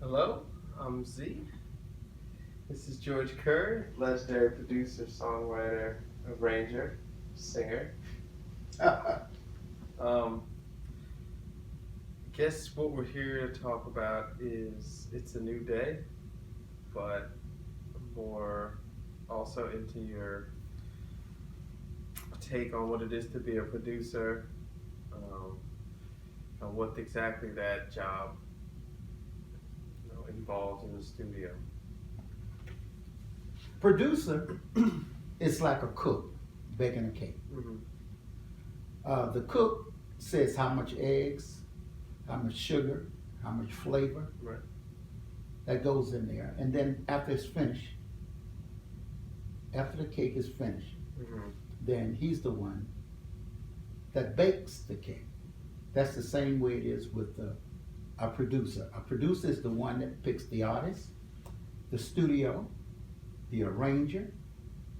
Hello, I'm Z. This is George Kerr, legendary producer, songwriter, arranger, singer. um, guess what we're here to talk about is It's a New Day, but more also into your take on what it is to be a producer, and what exactly that job involves in the studio. Producer is like a cook baking a cake. Mm-hmm. The cook says how much eggs, how much sugar, how much flavor Right. that goes in there. And then after it's finished, after the cake is finished, Mm-hmm. then he's the one that bakes the cake. That's the same way it is with a producer. A producer is the one that picks the artist, the studio, the arranger,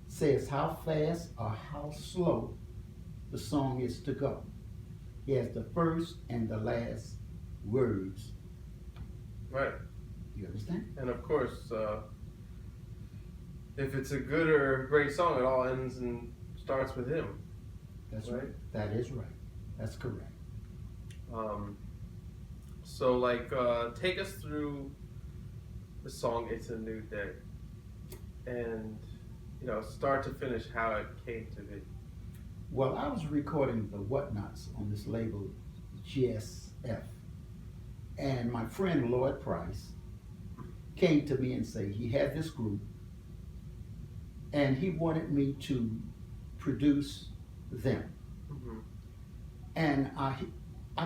says how fast or how slow the song is to go. He has the first and the last words. Right. You understand? And of course, if it's a good or great song, it all ends and starts with him. That's right. That is right. That's correct. So, take us through the song "It's a New Day," and start to finish, how it came to be. Well, I was recording the Whatnots on this label GSF, and my friend Lloyd Price came to me and said he had this group, and he wanted me to produce them. Mm-hmm. And I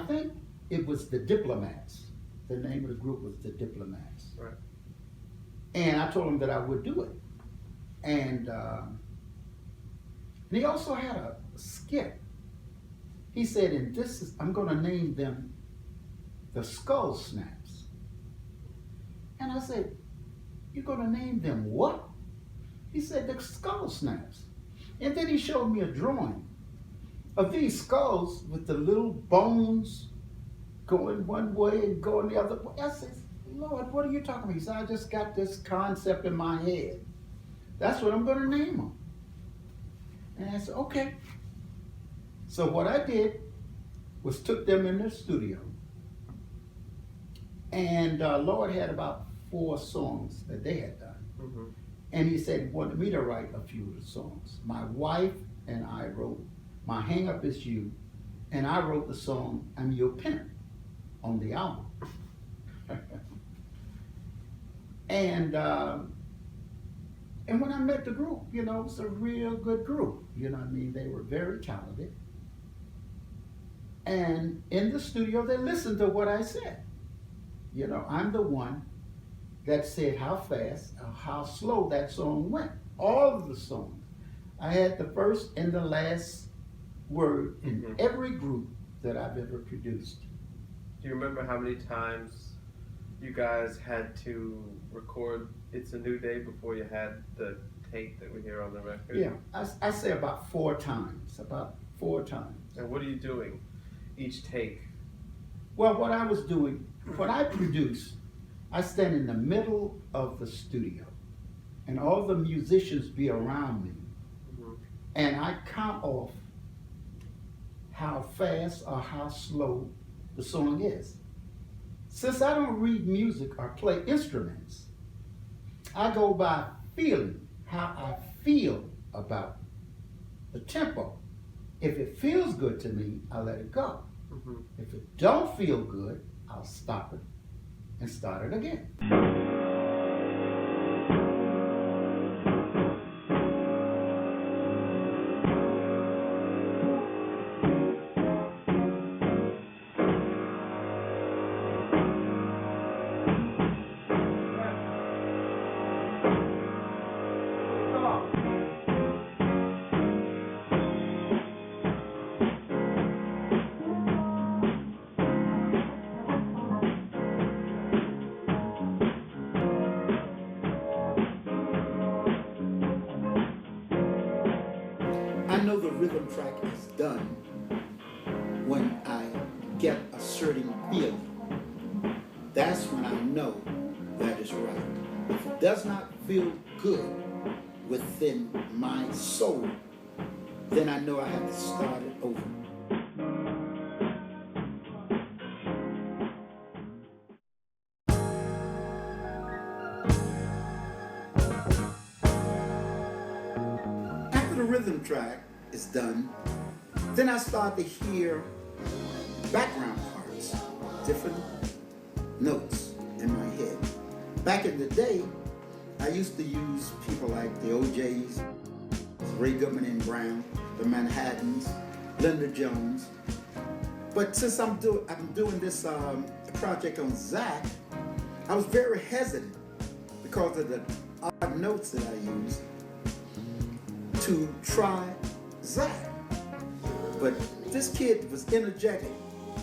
think it was the Diplomats. The name of the group was the Diplomats. Right. And I told him that I would do it. And he also had a skit. He said, I'm going to name them the Skull Snaps. And I said, you're going to name them what? He said, the Skull Snaps. And then he showed me a drawing of these skulls with the little bones going one way and going the other way. I said, Lord, what are you talking about? He said, I just got this concept in my head. That's what I'm going to name them. And I said, okay. So what I did was took them in the studio, and Lord had about 4 songs that they had done. Mm-hmm. And he said he wanted me to write a few of the songs. My wife and I wrote My Hang Up Is You, and I wrote the song I'm Your Pimp on the album. And when I met the group, it was a real good group. You know what I mean? They were very talented. And in the studio, they listened to what I said. I'm the one that said how fast or how slow that song went. All of the songs. I had the first and the last word in Mm-hmm. every group that I've ever produced. Do you remember how many times you guys had to record "It's a New Day" before you had the take that we hear on the record? Yeah, I say about 4 times. About 4 times. And what are you doing each take? Well, what I was doing, when I produce, I stand in the middle of the studio, and all the musicians be around me, Mm-hmm. and I count off how fast or how slow the song is. Since I don't read music or play instruments, I go by feeling, how I feel about the tempo. If it feels good to me, I let it go. Mm-hmm. If it don't feel good, I'll stop it and start it again. I know the rhythm track is done when I get a certain feeling. That's when I know that is right. If it does not feel good within my soul, then I know I have to start it over. After the rhythm track is done, then I start to hear background parts, different notes in my head. Back in the day, I used to use people like the OJs, Ray Goodman and Brown, the Manhattans, Linda Jones. But since I'm doing this project on Zach, I was very hesitant because of the odd notes that I used to try Zach. But this kid was energetic,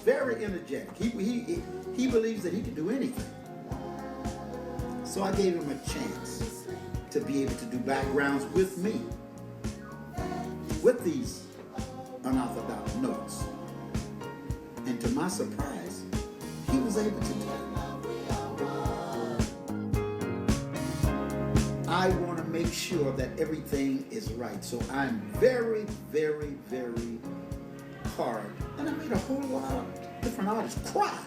very energetic. He believes that he can do anything. So I gave him a chance to be able to do backgrounds with me, with these unorthodox notes. And to my surprise, he was able to do it. I want to make sure that everything is right. So I'm very, very, very hard. And I made a whole lot of different artists cry.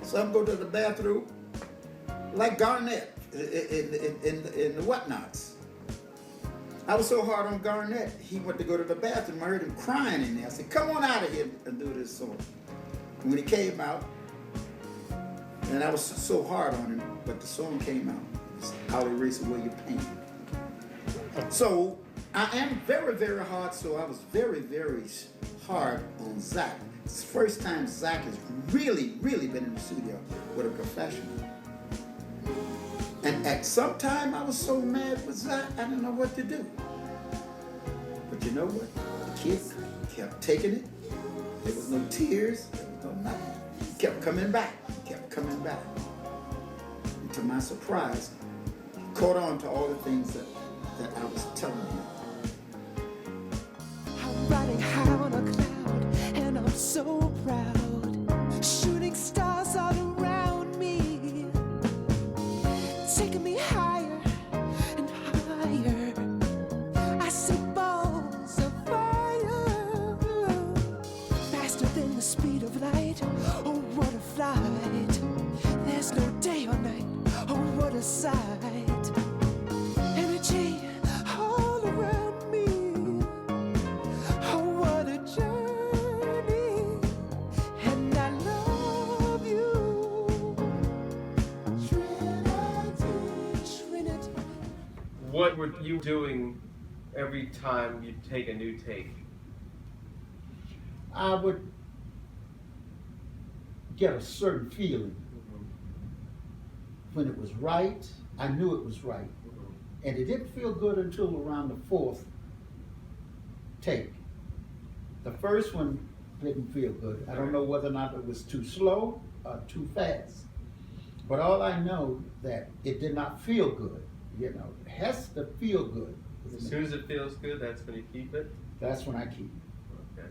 Some go to the bathroom, like Garnett in the Whatnots. I was so hard on Garnett, he went to go to the bathroom. I heard him crying in there. I said, come on out of here and do this song. And when he came out, and I was so hard on him, but the song came out. It's I'll Erase Away Your Pain. So I am very, very hard, so I was very, very hard on Zach. It's the first time Zach has really, really been in the studio with a professional. And at some time I was so mad with Zach, I didn't know what to do. But you know what? The kid kept taking it. There was no tears, there was no nothing. He kept coming back, kept coming back. And to my surprise, he caught on to all the things that I was telling him. I'm riding high on a cloud, and I'm so proud. Shooting stars all around me, taking me higher and higher. I see balls of fire, faster than the speed of light. Oh, what a flight! There's no day or night. Oh, what a sight! Energy all around me. Oh, what a journey! And I love you, Trinity. What were you doing every time you take a new take? I would get a certain feeling. When it was right, I knew it was right. And it didn't feel good until around the fourth take. The first one didn't feel good. I don't know whether or not it was too slow or too fast. But all I know that it did not feel good. You know, it has to feel good. As soon as it feels good, that's when you keep it? That's when I keep it. Okay.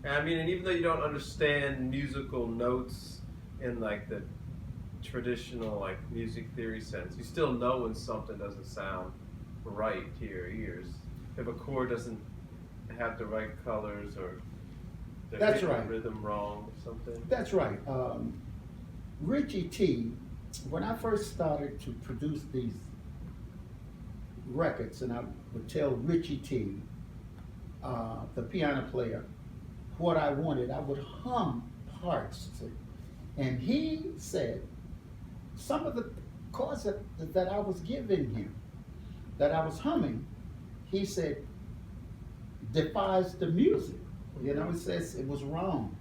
And I mean, and even though you don't understand musical notes in like the traditional like music theory sense, you still know when something doesn't sound right to your ears. If a chord doesn't have the right colors or That's right. rhythm wrong or something. That's right. Richie T, when I first started to produce these records, and I would tell Richie T, the piano player, what I wanted, I would hum parts to. And he said, some of the chords that I was giving him, that I was humming, he said, defies the music. You know, he says it was wrong.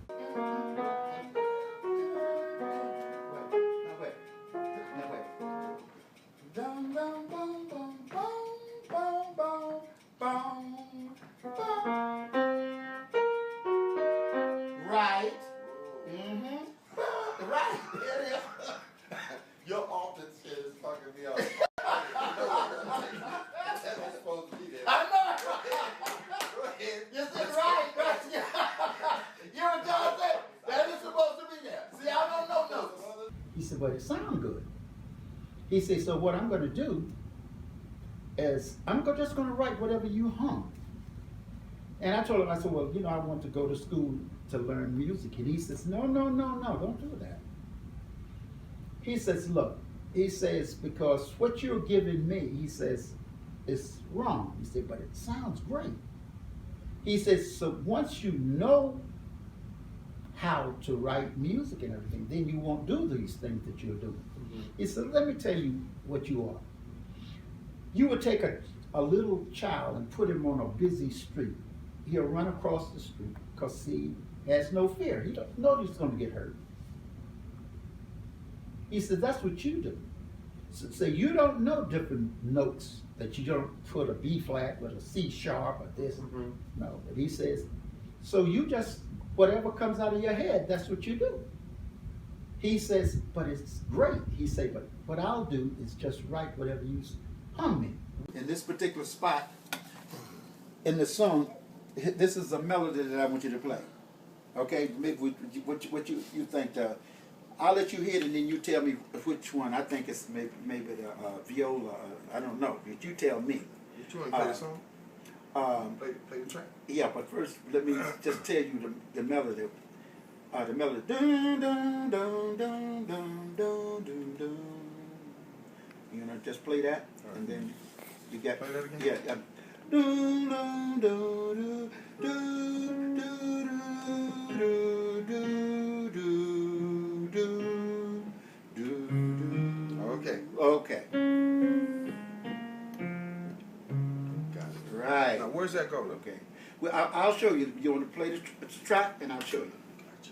Right. Mm-hmm. Right. There it is. Your office shit is fucking me up. That's supposed to be there. I know. Go ahead. You said right. You know what John said? That is supposed to be there. See, I don't know notes. He said, but it sounds good. He said, so what I'm going to do is just going to write whatever you hum. And I told him, I said, well, you know, I want to go to school to learn music. And he says, no, don't do that. He says, look, he says, because what you're giving me, he says, is wrong. He said, but it sounds great. He says, so once you know how to write music and everything, then you won't do these things that you're doing. Mm-hmm. He said, let me tell you what you are. You would take a little child and put him on a busy street. He'll run across the street because he has no fear. He doesn't know he's going to get hurt. He said, that's what you do. So you don't know different notes, that you don't put a B flat with a C sharp or this. Mm-hmm. No, but he says, so you just, whatever comes out of your head, that's what you do. He says, but it's great. He said, but what I'll do is just write whatever you hum me. In this particular spot in the song, this is a melody that I want you to play. Okay, maybe what you think. I'll let you hear it and then you tell me which one. I think it's maybe the viola. I don't know. But you tell me. You want to play the song? Play the track. Yeah, but first let me just tell you the melody. The melody. Dun, dun, dun, dun, dun, dun, dun, dun. You know, just play that, and then you get. Play that again. Yeah. Dun, dun, dun, dun, dun, dun, dun, dun, dun, dun, dun. Okay. Okay. Got it. Right. Now, where's that going? Okay. Well, I'll show you. You want to play the track, and I'll show you. Gotcha.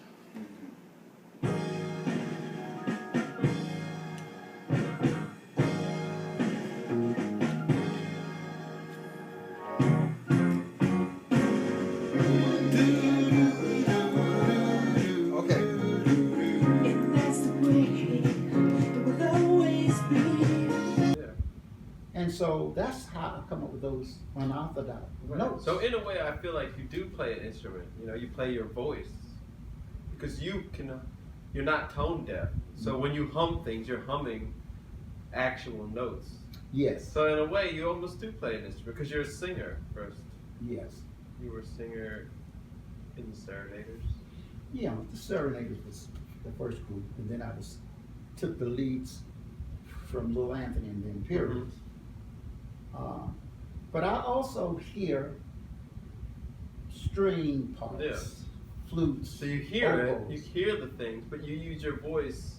And so that's how I come up with those unorthodox notes. So in a way, I feel like you do play an instrument. You know, you play your voice because you're not tone deaf. So when you hum things, you're humming actual notes. Yes. So in a way, you almost do play an instrument because you're a singer first. Yes. You were a singer in the Serenaders. Yeah, the Serenaders was the first group, and then I took the leads from Lil Anthony and the Imperials. Mm-hmm. But I also hear string parts, yeah. flutes. So you hear oboes. you hear the things, but you use your voice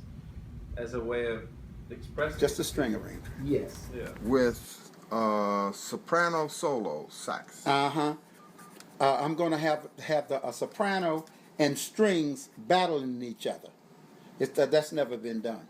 as a way of expressing. Just a string arrangement. Yes. Yeah. With soprano solo sax. I'm going to have a soprano and strings battling each other. That's never been done.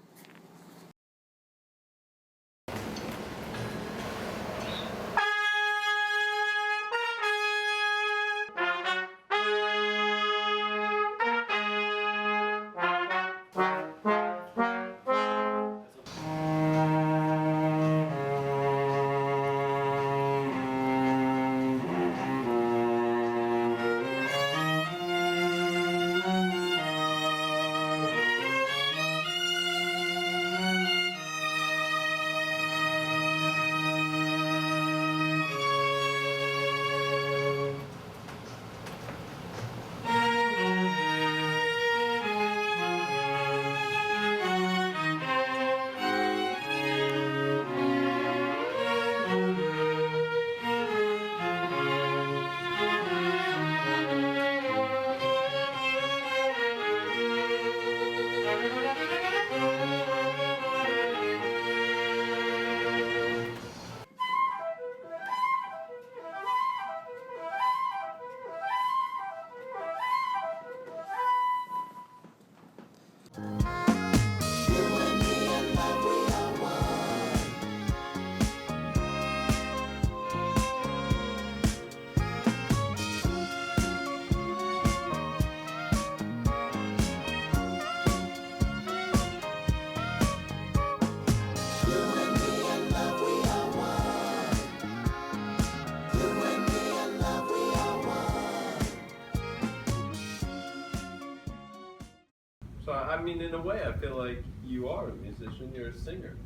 So I mean, in a way, I feel like you are a musician. You're a singer.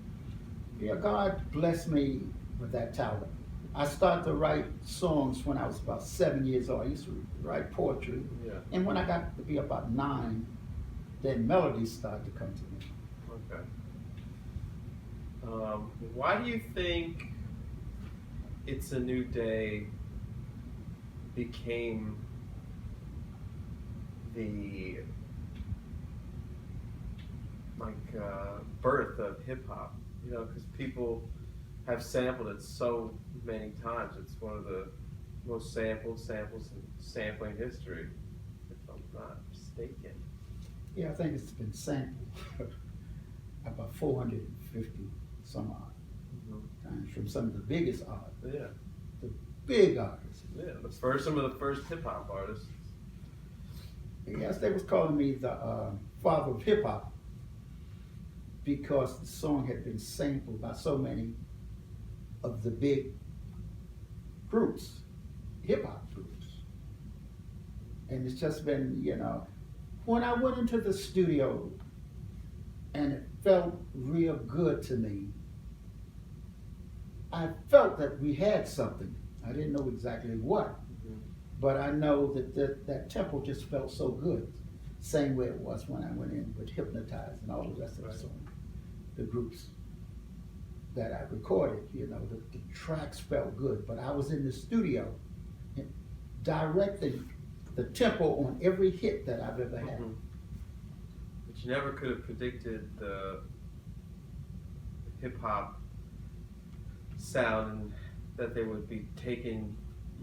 Yeah, God blessed me with that talent. I started to write songs when I was about 7 years old. I used to write poetry. Yeah. And when I got to be about 9, then melodies started to come to me. Okay. Why do you think It's a New Day became the birth of hip hop? You know, because people have sampled it so many times. It's one of the most sampled samples in sampling history, if I'm not mistaken. Yeah, I think it's been sampled about 450 some odd times from some of the biggest artists, Yeah, the big artists. yeah. Some of the first hip hop artists. Yes, they was calling me the father of hip hop because the song had been sampled by so many of the big groups, hip hop groups. And it's just been, you know, when I went into the studio and it felt real good to me, I felt that we had something. I didn't know exactly what, but I know that that tempo just felt so good. Same way it was when I went in with Hypnotize and all the rest of the songs, the groups that I recorded, you know, the tracks felt good, but I was in the studio and directing the tempo on every hit that I've ever had. But you never could have predicted the hip hop sound and that they would be taking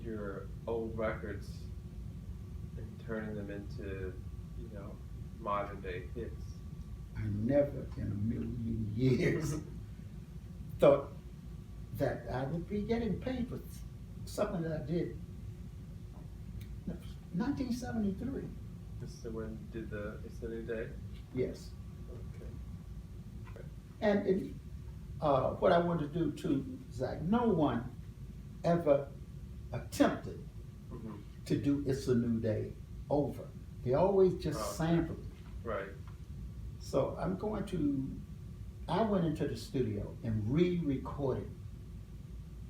your old records and turning them into, you know, modern day hits. I never in a million years thought that I would be getting paid for something that I did in 1973. This is when you did It's a New Day? Yes. Okay. And what I wanted to do too, Zach, no one ever attempted to do It's a New Day over. They always just sampled it. Right. So I went into the studio and re-recorded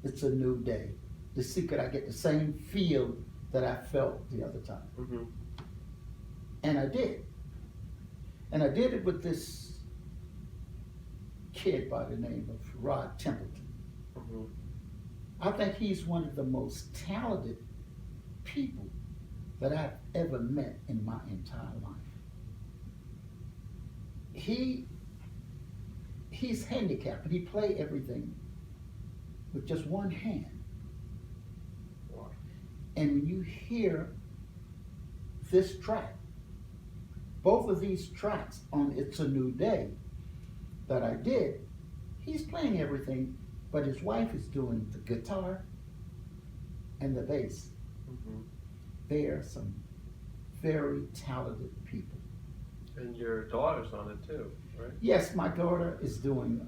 It's a New Day to see could I get the same feel that I felt the other time. And I did. And I did it with this kid by the name of Rod Templeton. I think he's one of the most talented people that I've ever met in my entire life. He's handicapped, but he plays everything with just one hand. Wow. And when you hear this track, both of these tracks on It's a New Day that I did, he's playing everything, but his wife is doing the guitar and the bass. They are some very talented people. And your daughter's on it too, right? Yes, my daughter is doing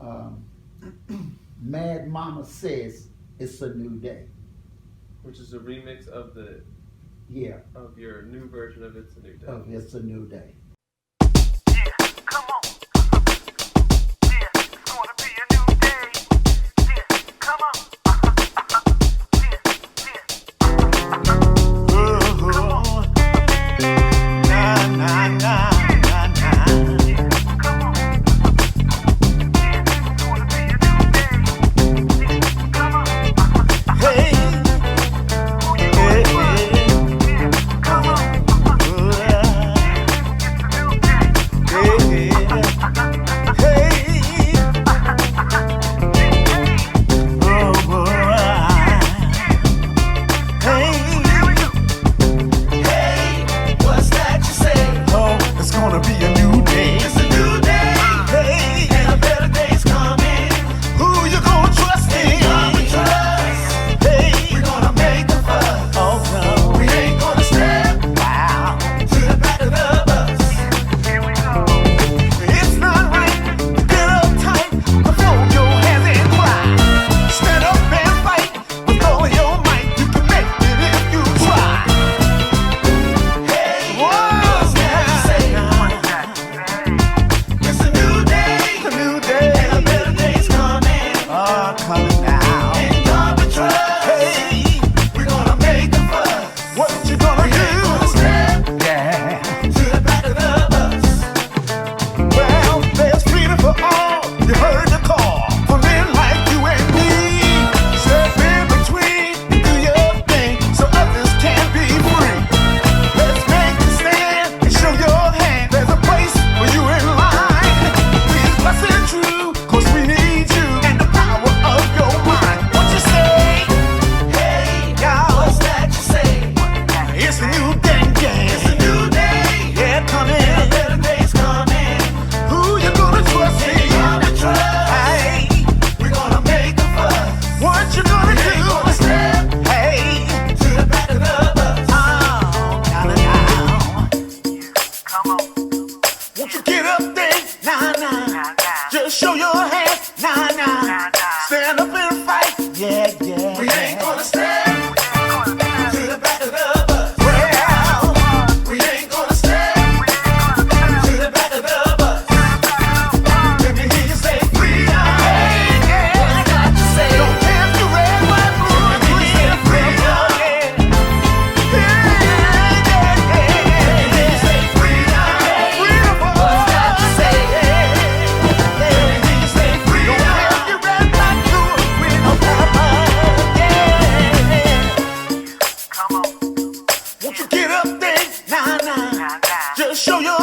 Mad Mama Says It's a New Day. Which is a remix of of your new version of It's a New Day. Of It's a New Day. Come on. Yeah, it's gonna be a new day. Yeah, come on. show you